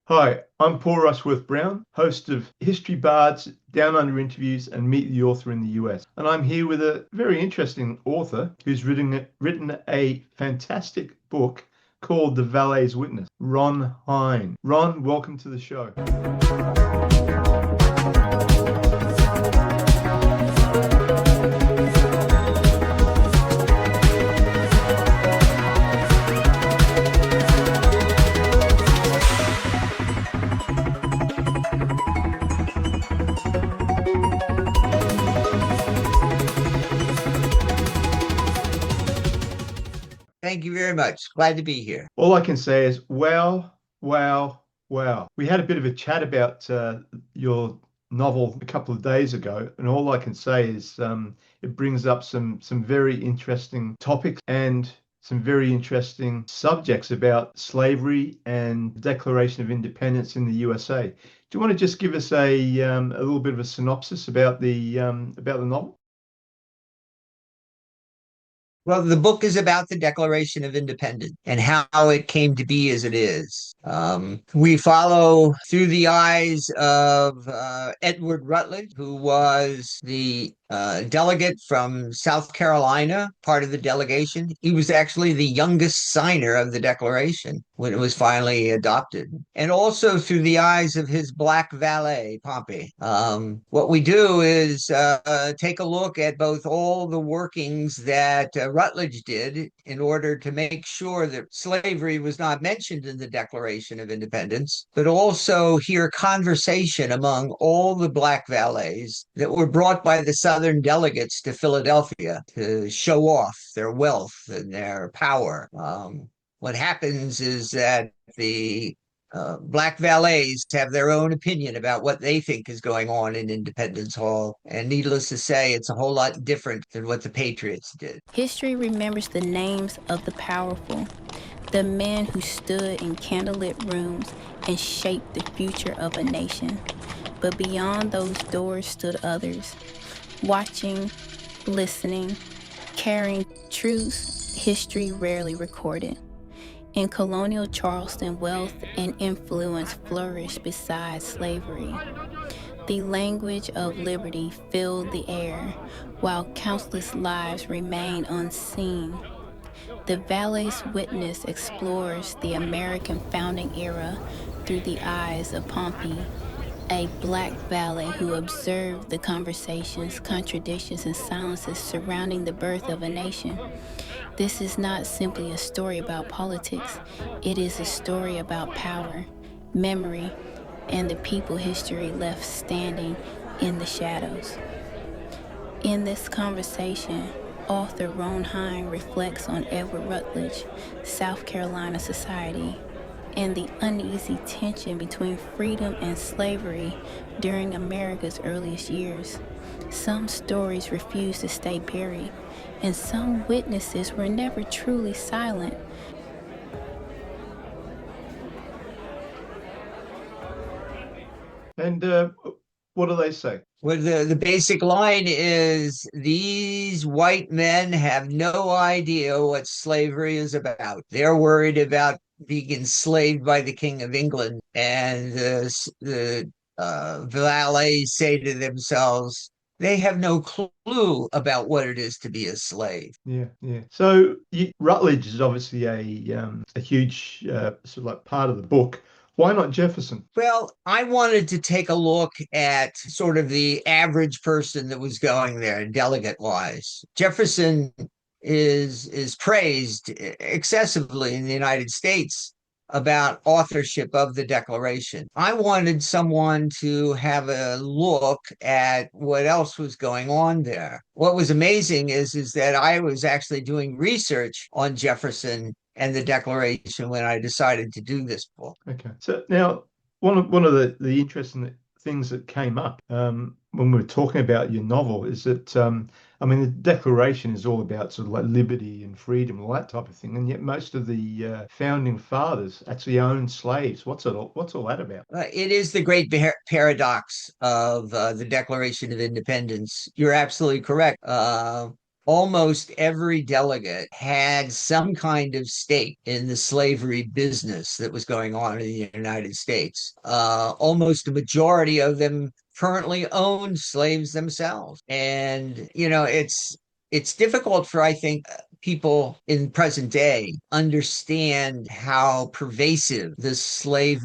Hi, I'm Paul Rushworth-Brown, host of History Bards, Down Under Interviews, and Meet the Author in the US. And I'm here with a very interesting author who's written a fantastic book called The Valet's Witness, Rohn Hein. Ron, welcome to the show. Thank you very much. Glad to be here. All I can say is, wow, wow, wow. We had a bit of a chat about your novel a couple of days ago, and all I can say is it brings up some very interesting topics and some very interesting subjects about slavery and the Declaration of Independence in the USA. Do you want to just give us a little bit of a synopsis about the novel? Well, the book is about the Declaration of Independence and how it came to be as it is. We follow through the eyes of Edward Rutledge, who was the delegate from South Carolina, part of the delegation. He was actually the youngest signer of the Declaration when it was finally adopted. And also through the eyes of his black valet, Pompey. What we do is take a look at both all the workings that Rutledge did in order to make sure that slavery was not mentioned in the Declaration of Independence, but also hear conversation among all the black valets that were brought by the Southern delegates to Philadelphia to show off their wealth and their power. What happens is that the black valets have their own opinion about what they think is going on in Independence Hall. And needless to say, it's a whole lot different than what the Patriots did. History remembers the names of the powerful, the men who stood in candlelit rooms and shaped the future of a nation. But beyond those doors stood others, watching, listening, carrying truths history rarely recorded. In colonial Charleston, wealth and influence flourished beside slavery. The language of liberty filled the air, while countless lives remained unseen. The Valet's Witness explores the American founding era through the eyes of Pompey, a black valet who observed the conversations, contradictions, and silences surrounding the birth of a nation. This is not simply a story about politics. It is a story about power, memory, and the people history left standing in the shadows. In this conversation, author Rohn Hein reflects on Edward Rutledge, South Carolina society, and the uneasy tension between freedom and slavery during America's earliest years. Some stories refuse to stay buried, and some witnesses were never truly silent. And what do they say? Well, the basic line is these white men have no idea what slavery is about. They're worried about being enslaved by the King of England. And the valets say to themselves, they have no clue about what it is to be a slave. Yeah, yeah. So Rutledge is obviously a huge sort of like part of the book. Why not Jefferson? Well, I wanted to take a look at sort of the average person that was going there, delegate wise. Jefferson is praised excessively in the United States about authorship of the Declaration. I wanted someone to have a look at what else was going on there. What was amazing is that I was actually doing research on Jefferson and the Declaration when I decided to do this book. Okay. So now one of the interesting things that came up when we were talking about your novel is that I mean the Declaration is all about sort of like liberty and freedom, all that type of thing, and yet most of the founding fathers actually owned slaves. What's all that about? It is the great paradox of the Declaration of Independence. You're absolutely correct. almost every delegate had some kind of stake in the slavery business that was going on in the United States. Almost a majority of them currently owned slaves themselves. And, it's difficult for, I think, people in present day understand how pervasive this slave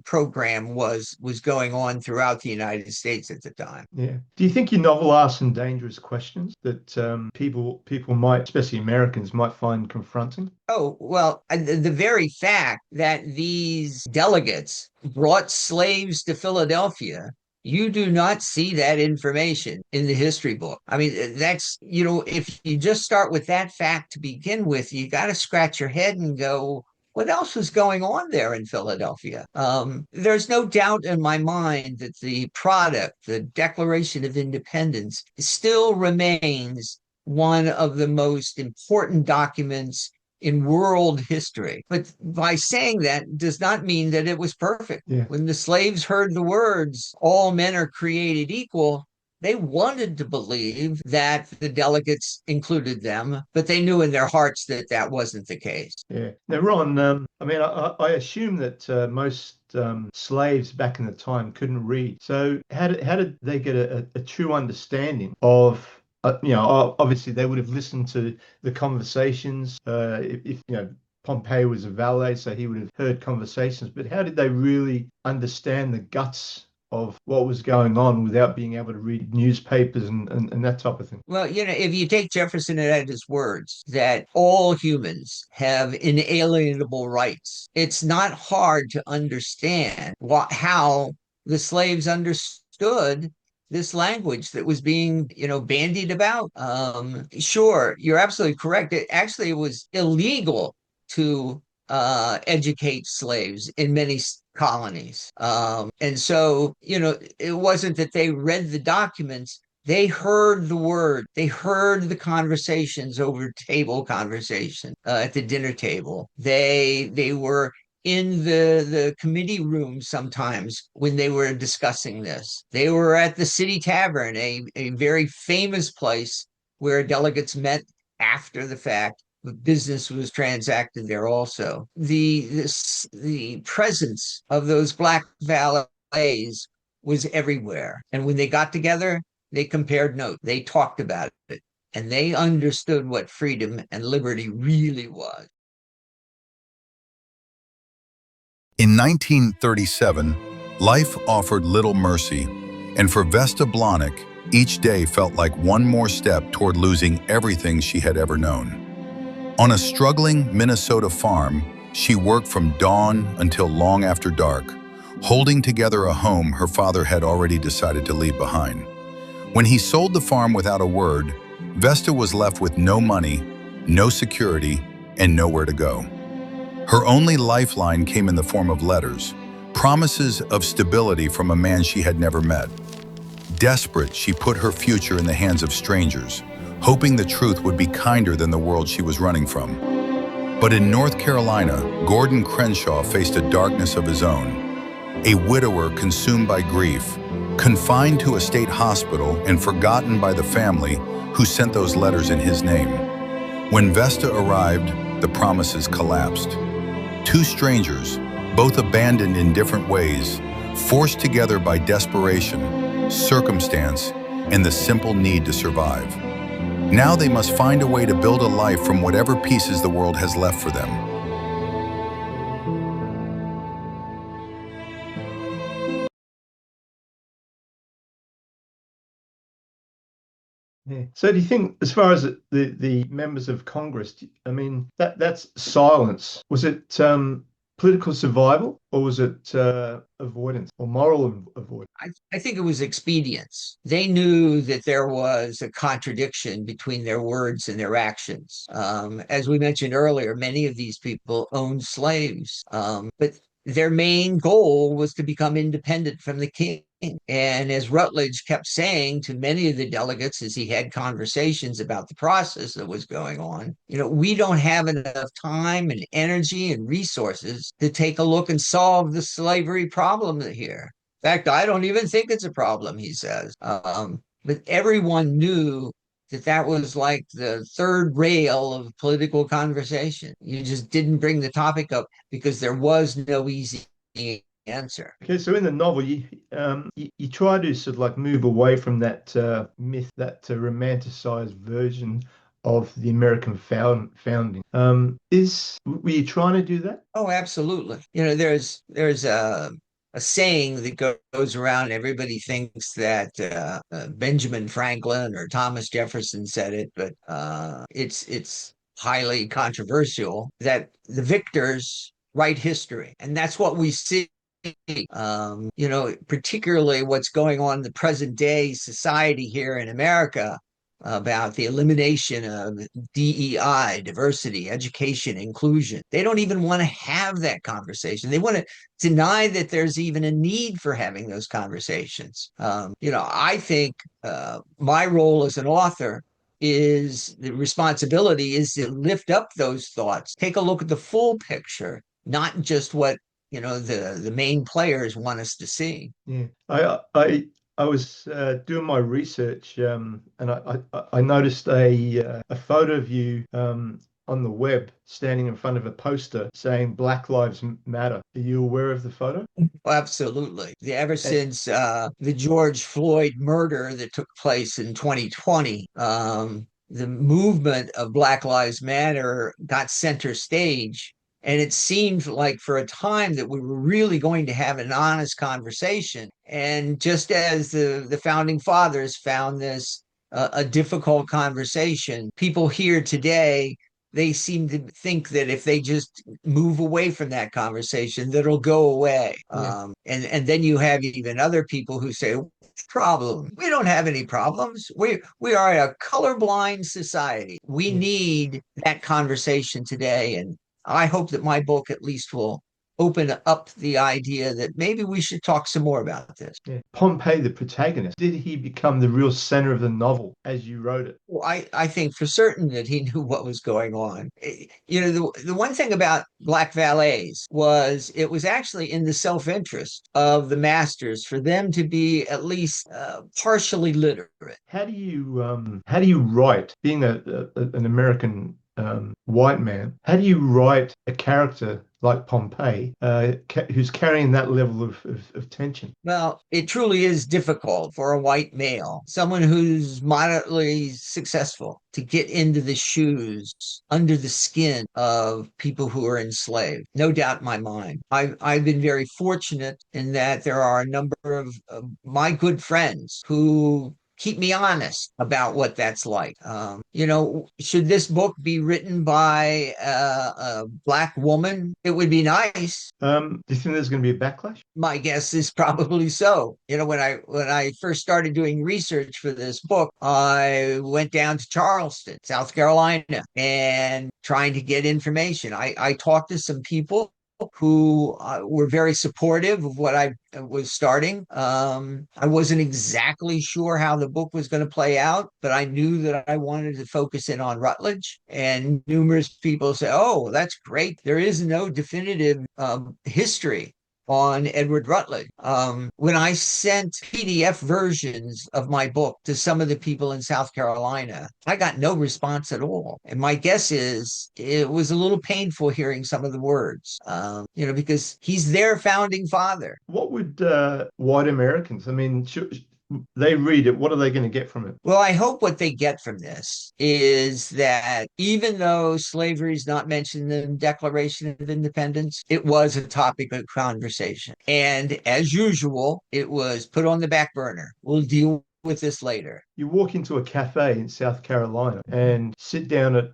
program was going on throughout the United States at the time. Yeah. Do you think your novel asks some dangerous questions that people might, especially Americans, might find confronting? Oh, well, the very fact that these delegates brought slaves to Philadelphia, you do not see that information in the history book. I mean, if you just start with that fact to begin with, you got to scratch your head and go, what else was going on there in Philadelphia? There's no doubt in my mind that the product, the Declaration of Independence, still remains one of the most important documents in world history. But by saying that does not mean that it was perfect. Yeah. When the slaves heard the words, all men are created equal, they wanted to believe that the delegates included them, but they knew in their hearts that that wasn't the case. Yeah. Now, Ron, I assume that most slaves back in the time couldn't read. So how did they get a true understanding of obviously they would have listened to the conversations. If Pompey was a valet, so he would have heard conversations. But how did they really understand the guts of what was going on without being able to read newspapers and that type of thing? Well, if you take Jefferson at his words that all humans have inalienable rights, it's not hard to understand how the slaves understood this language that was being, bandied about. Sure, you're absolutely correct. It was illegal to educate slaves in many colonies. And so, it wasn't that they read the documents. They heard the word. They heard the conversations over table conversation at the dinner table. They were in the committee room sometimes when they were discussing this. They were at the City Tavern, a very famous place where delegates met after the fact. Business was transacted there also. The presence of those black valets was everywhere. And when they got together, they compared notes. They talked about it. And they understood what freedom and liberty really was. In 1937, life offered little mercy, and for Vesta Blahnik, each day felt like one more step toward losing everything she had ever known. On a struggling Minnesota farm, she worked from dawn until long after dark, holding together a home her father had already decided to leave behind. When he sold the farm without a word, Vesta was left with no money, no security, and nowhere to go. Her only lifeline came in the form of letters, promises of stability from a man she had never met. Desperate, she put her future in the hands of strangers, hoping the truth would be kinder than the world she was running from. But in North Carolina, Gordon Crenshaw faced a darkness of his own. A widower consumed by grief, confined to a state hospital and forgotten by the family who sent those letters in his name. When Vesta arrived, the promises collapsed. Two strangers, both abandoned in different ways, forced together by desperation, circumstance, and the simple need to survive. Now they must find a way to build a life from whatever pieces the world has left for them. Yeah. So do you think, as far as the members of Congress, I mean, that's silence. Was it political survival, or was it avoidance or moral avoidance? I think it was expedience. They knew that there was a contradiction between their words and their actions. As we mentioned earlier, many of these people owned slaves, but their main goal was to become independent from the king. And as Rutledge kept saying to many of the delegates as he had conversations about the process that was going on, we don't have enough time and energy and resources to take a look and solve the slavery problem here. In fact, I don't even think it's a problem, he says. But everyone knew that was like the third rail of political conversation. You just didn't bring the topic up because there was no easy answer. Okay, so in the novel, you try to sort of like move away from that myth, that romanticized version of the American founding. Is Were you trying to do that? Oh, absolutely. There's a saying that goes around. Everybody thinks that Benjamin Franklin or Thomas Jefferson said it, but it's highly controversial that the victors write history, and that's what we see. Particularly what's going on in the present day society here in America about the elimination of DEI, diversity, education, inclusion. They don't even want to have that conversation. They want to deny that there's even a need for having those conversations. I think my role as an author is the responsibility is to lift up those thoughts, take a look at the full picture, not just what the main players want us to see. Yeah, I was doing my research, and I noticed a photo of you on the web standing in front of a poster saying Black Lives Matter. Are you aware of the photo? Absolutely. Ever And, since the George Floyd murder that took place in 2020, the movement of Black Lives Matter got center stage. And it seemed like for a time that we were really going to have an honest conversation. And just as the founding fathers found this a difficult conversation, people here today, they seem to think that if they just move away from that conversation, that it'll go away. yeah, And then you have even other people who say, problem. We don't have any problems. We are a colorblind society. We yeah. need that conversation today. And I hope that my book at least will open up the idea that maybe we should talk some more about this. Yeah. Pompey, the protagonist, did he become the real center of the novel as you wrote it? Well, I think for certain that he knew what was going on. The one thing about Black Valets was it was actually in the self-interest of the masters for them to be at least partially literate. How do you write, being an American white man, how do you write a character like Pompey who's carrying that level of tension? Well, it truly is difficult for a white male, someone who's moderately successful, to get into the shoes, under the skin of people who are enslaved. No doubt in my mind. I've been very fortunate in that there are a number of my good friends who keep me honest about what that's like. Should this book be written by a Black woman? It would be nice. Do you think there's going to be a backlash? My guess is probably so. When I first started doing research for this book, I went down to Charleston, South Carolina, and trying to get information. I talked to some people who were very supportive of what I was starting. I wasn't exactly sure how the book was going to play out, but I knew that I wanted to focus in on Rutledge. And numerous people say, "Oh, that's great. There is no definitive history on Edward Rutledge." When I sent PDF versions of my book to some of the people in South Carolina, I got no response at all. And my guess is it was a little painful hearing some of the words, because he's their founding father. What would white Americans, I mean, they read it, what are they going to get from it? Well, I hope what they get from this is that even though slavery is not mentioned in the Declaration of Independence, it was a topic of conversation. And as usual, it was put on the back burner. We'll deal with this later. You walk into a cafe in South Carolina and sit down at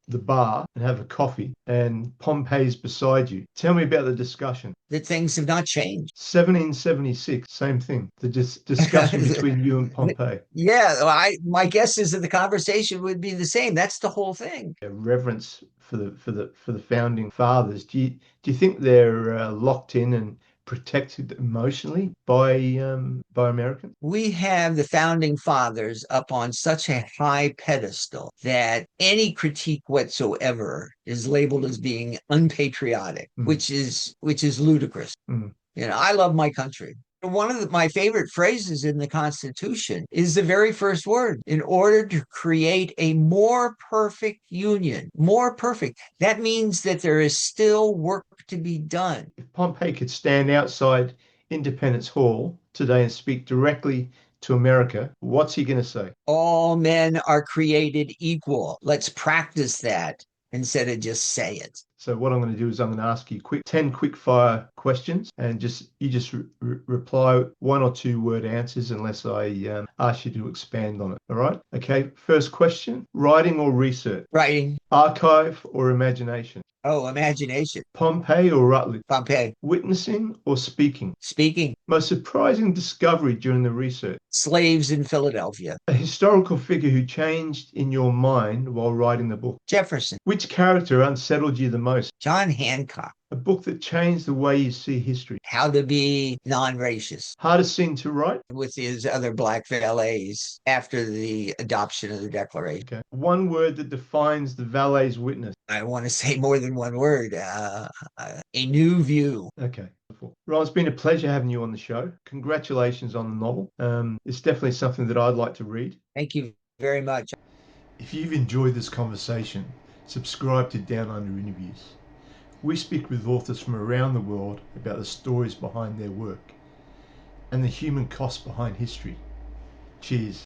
the bar and have a coffee, and Pompey's beside you. Tell me about the discussion. That things have not changed. 1776, same thing. The discussion between you and Pompey. Yeah, my guess is that the conversation would be the same. That's the whole thing. Reverence for the founding fathers. Do you think they're locked in and protected emotionally by Americans? We have the founding fathers up on such a high pedestal that any critique whatsoever is labeled as being unpatriotic, which is ludicrous. I love my country. One of my favorite phrases in the Constitution is the very first word, in order to create a more perfect union. More perfect. That means that there is still work to be done. If Pompey could stand outside Independence Hall today and speak directly to America, what's he going to say? All men are created equal. Let's practice that instead of just say it. So what I'm going to do is I'm going to ask you 10 quick fire questions, and you just reply 1 or 2 word answers unless I ask you to expand on it. All right? Okay. First question: writing or research? Writing. Archive or imagination? Oh, imagination. Pompey or Rutledge? Pompey. Witnessing or speaking? Speaking. Most surprising discovery during the research? Slaves in Philadelphia. A historical figure who changed in your mind while writing the book? Jefferson. Which character unsettled you the most? John Hancock. A book that changed the way you see history? How to be non-racist. Hardest scene to write? With his other black valets after the adoption of the Declaration. Okay. One word that defines the Valet's witness? I want to say more than one word. A new view. Okay. Ron, it's been a pleasure having you on the show. Congratulations on the novel. It's definitely something that I'd like to read. Thank you very much. If you've enjoyed this conversation, subscribe to Down Under Interviews. We speak with authors from around the world about the stories behind their work and the human cost behind history. Cheers.